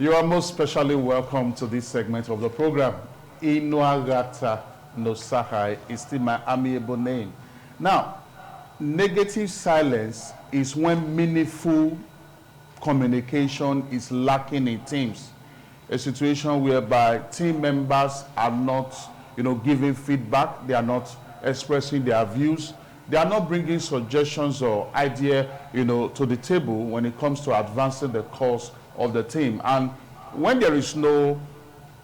You are most specially welcome to this segment of the program. Inuagata no Sahai is still my amiable name. Now, negative silence is when meaningful communication is lacking in teams. A situation whereby team members are not, giving feedback, they are not expressing their views, they are not bringing suggestions or idea, to the table when it comes to advancing the cause of the team. And when there is no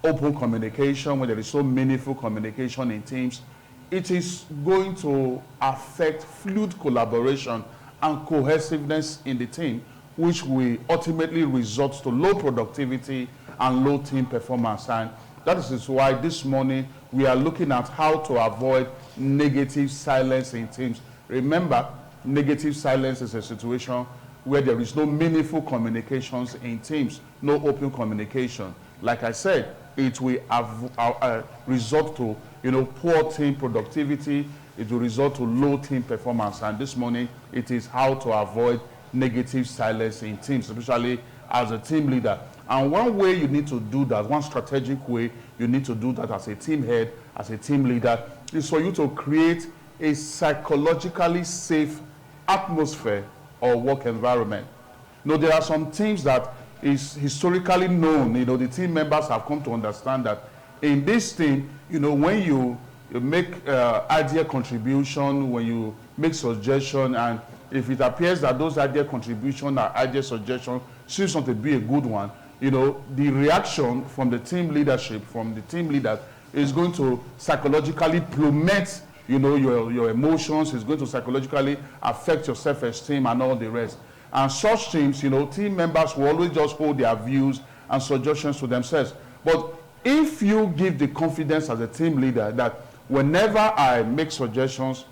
open communication, when there is no meaningful communication in teams, it is going to affect fluid collaboration and cohesiveness in the team, which will ultimately result to low productivity and low team performance. And that is why this morning we are looking at how to avoid negative silence in teams. Remember, negative silence is a situation where there is no meaningful communications in teams, no open communication. Like I said, it will result to poor team productivity. It will result to low team performance. And this morning, it is how to avoid negative silence in teams, especially as a team leader. And one way you need to do that, one strategic way you need to do that as a team head, as a team leader, is for you to create a psychologically safe atmosphere or work environment. There are some teams that is historically known, the team members have come to understand that in this team, when you make idea contribution, when you make suggestion, and if it appears that those idea contribution or idea suggestion seems not to be a good one, the reaction from the team leadership, from the team leaders, is going to psychologically plummet, your emotions. Is going to psychologically affect your self-esteem and all the rest. And such teams, team members will always just hold their views and suggestions to themselves. But if you give the confidence as a team leader that whenever I make suggestions,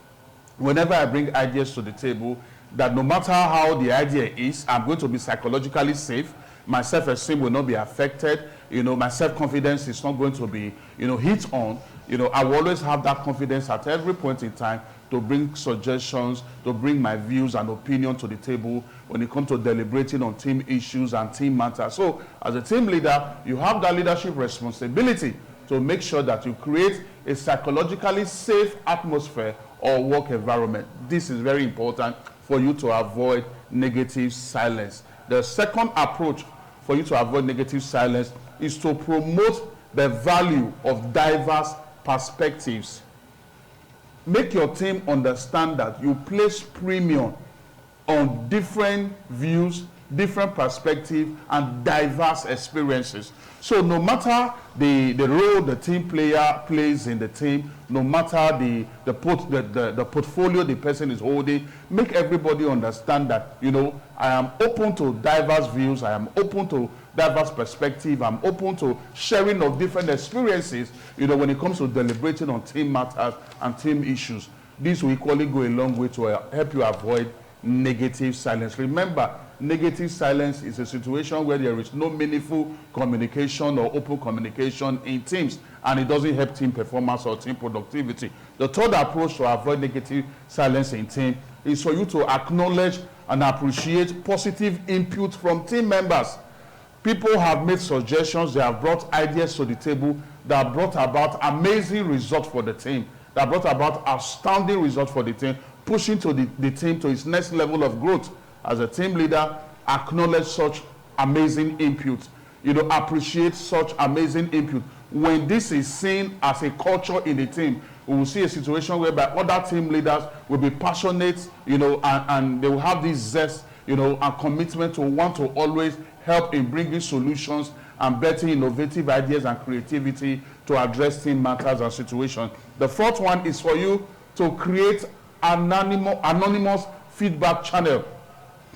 whenever I bring ideas to the table, that no matter how the idea is, I'm going to be psychologically safe, my self-esteem will not be affected, my self-confidence is not going to be, hit on, I will always have that confidence at every point in time to bring suggestions, to bring my views and opinion to the table when it comes to deliberating on team issues and team matters. So as a team leader, you have that leadership responsibility to make sure that you create a psychologically safe atmosphere or work environment. This is very important for you to avoid negative silence. The second approach for you to avoid negative silence is to promote the value of diverse perspectives. Make your team understand that you place premium on different views, different perspectives, and diverse experiences. So no matter the role the team player plays in the team, no matter the portfolio the person is holding, make everybody understand that, I am open to diverse views, I am open to diverse perspective, I'm open to sharing of different experiences, when it comes to deliberating on team matters and team issues. This will equally go a long way to help you avoid negative silence. Remember, negative silence is a situation where there is no meaningful communication or open communication in teams, and it doesn't help team performance or team productivity. The third approach to avoid negative silence in team is for you to acknowledge and appreciate positive input from team members. People have made suggestions, they have brought ideas to the table that brought about amazing results for the team, that brought about outstanding results for the team, pushing to the team to its next level of growth. As a team leader, acknowledge such amazing input. Appreciate such amazing input. When this is seen as a culture in the team, we will see a situation whereby other team leaders will be passionate, and they will have this zest, and commitment to want to always help in bringing solutions and better innovative ideas and creativity to address team matters and situations. The fourth one is for you to create anonymous feedback channel.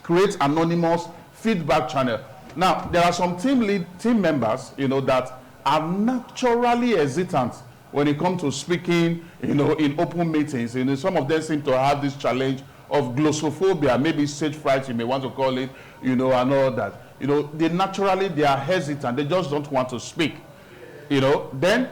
Create anonymous feedback channel. Now, there are some team members, that are naturally hesitant when it comes to speaking, in open meetings. Some of them seem to have this challenge of glossophobia, maybe stage fright, you may want to call it, and all that. They are hesitant. They just don't want to speak. Then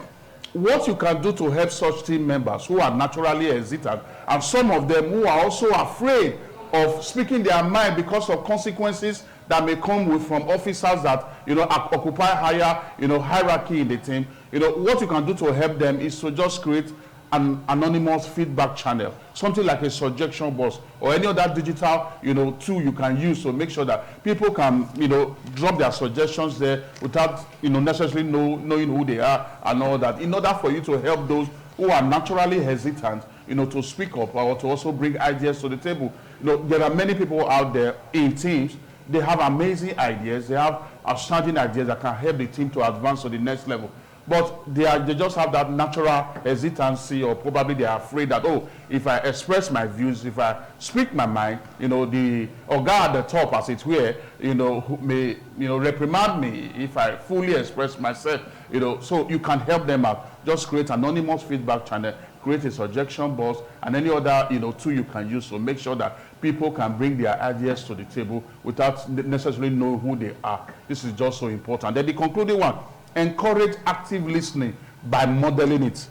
what you can do to help such team members who are naturally hesitant, and some of them who are also afraid of speaking their mind because of consequences that may come with from officers that, occupy higher, hierarchy in the team. What you can do to help them is to just create an anonymous feedback channel, something like a suggestion box or any other digital, tool you can use to make sure that people can, drop their suggestions there without, necessarily knowing who they are and all that, in order for you to help those who are naturally hesitant, to speak up or to also bring ideas to the table. There are many people out there in teams. They have amazing ideas. They have outstanding ideas that can help the team to advance to the next level. But they just have that natural hesitancy, or probably they are afraid that, oh, if I express my views, if I speak my mind, the Oga at the top, as it were, may, reprimand me if I fully express myself, so you can help them out. Just create an anonymous feedback channel, create a suggestion box, and any other, tool you can use to make sure that people can bring their ideas to the table without necessarily knowing who they are. This is just so important. Then the concluding one, encourage active listening by modeling it.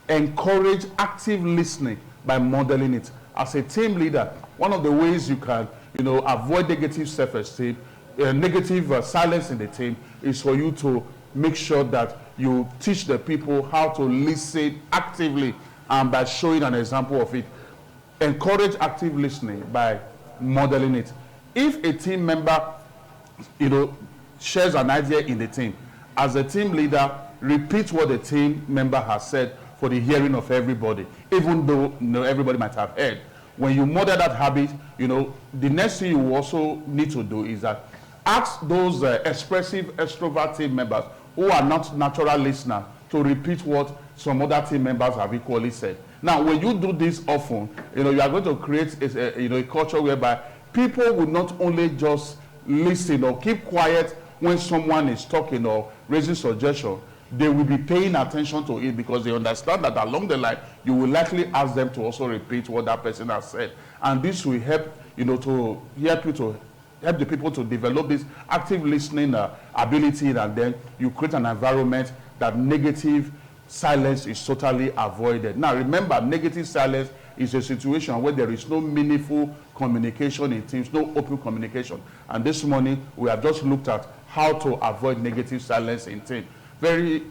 Encourage active listening by modeling it. As a team leader, one of the ways you can, avoid negative self-esteem, negative silence in the team, is for you to make sure that you teach the people how to listen actively, and by showing an example of it. Encourage active listening by modeling it. If a team member, shares an idea in the team, as a team leader, repeat what the team member has said for the hearing of everybody, even though everybody might have heard. When you model that habit, the next thing you also need to do is that ask those expressive extrovert team members who are not natural listeners to repeat what some other team members have equally said. Now, when you do this often, you are going to create a culture whereby people will not only just listen or keep quiet when someone is talking or raising suggestions. They will be paying attention to it because they understand that along the line, you will likely ask them to also repeat what that person has said. And this will help, to help the people to develop this active listening ability, and then you create an environment that negative silence is totally avoided. Now, remember, negative silence is a situation where there is no meaningful communication in teams, no open communication. And this morning, we have just looked at how to avoid negative silence in teams. Very,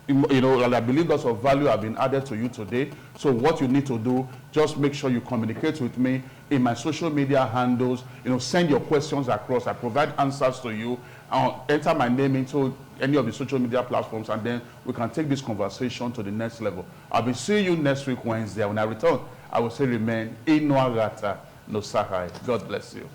I believe lots of value have been added to you today. So what you need to do, just make sure you communicate with me in my social media handles. Send your questions across. I provide answers to you. Enter my name into any of the social media platforms, and then we can take this conversation to the next level. I'll be seeing you next week, Wednesday. When I return, I will say remain in Nwagata no Sahai. God bless you.